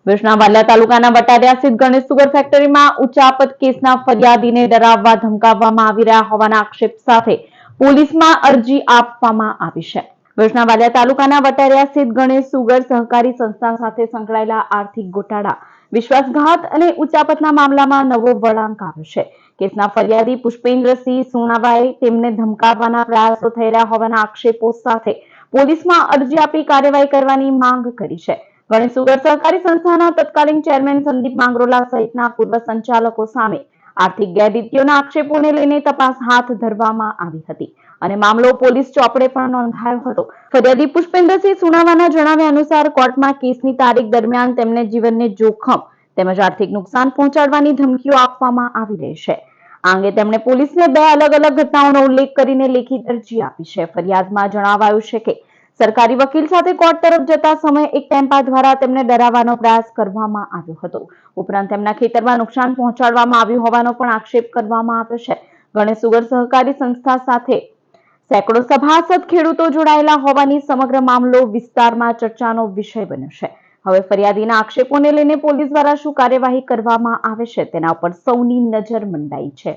ભુજના વાલિયા તાલુકાના વટારિયા સ્થિત ગણેશ સુગર ફેક્ટરીમાં ઉચાપત કેસના ફરિયાદીને ડરાવવા ધમકાવવામાં આવી રહ્યા હોવાના આક્ષેપ સાથે પોલીસમાં અરજી આપવામાં આવી છે. ભુજના વાલિયા તાલુકાના વટારિયા સ્થિત ગણેશ સુગર સહકારી સંસ્થા સાથે સંકળાયેલા આર્થિક ગોટાળા, વિશ્વાસઘાત અને ઉચાપતના મામલામાં નવો વળાંક આવ્યો છે. કેસના ફરિયાદી પુષ્પેન્દ્રસિંહ સુણાવાએ તેમને ધમકાવવાના પ્રયાસો થઈ રહ્યા હોવાના આક્ષેપો સાથે પોલીસમાં અરજી આપી કાર્યવાહી કરવાની માંગ કરી છે. ગણેશ સુગર સહકારી સંસ્થાના તત્કાલીન ચેરમેન સંદીપ માંગરોલા સહિતના પૂર્વ સંચાલકો સામે આર્થિક ગેરરીતિઓના આક્ષેપોને લઈને તપાસ હાથ ધરવામાં આવી હતી અને મામલો પોલીસ ચોપડે પણ નોંધાયો હતો. ફરિયાદી પુષ્પેન્દ્રસિંહ સુણાવાના જણાવ્યા અનુસાર કોર્ટમાં કેસની તારીખ દરમિયાન તેમને જીવનને જોખમ તેમજ આર્થિક નુકસાન પહોંચાડવાની ધમકીઓ આપવામાં આવી રહી છે. આ અંગે તેમણે પોલીસને 2 અલગ અલગ ઘટનાઓનો ઉલ્લેખ કરીને લેખિત અરજી આપી છે. ફરિયાદમાં જણાવાયું છે કે સરકારી વકીલ સાથે કોર્ટ તરફ જતા સમયે એક ટેમ્પા દ્વારા તેમને ડરાવવાનો પ્રયાસ કરવામાં આવ્યો હતો. ઉપરાંત તેમના ખેતરમાં નુકસાન પહોંચાડવામાં આવ્યું હોવાનો પણ આક્ષેપ કરવામાં આવ્યો છે. ગણેશ સુગર સહકારી સંસ્થા સાથે સેંકડો સભાસદ ખેડૂતો જોડાયેલા હોવાની સમગ્ર મામલો વિસ્તારમાં ચર્ચાનો વિષય બન્યો છે. હવે ફરિયાદીના આક્ષેપોને લઈને પોલીસ દ્વારા શું કાર્યવાહી કરવામાં આવે છે તેના પર સૌની નજર મંડાઈ છે.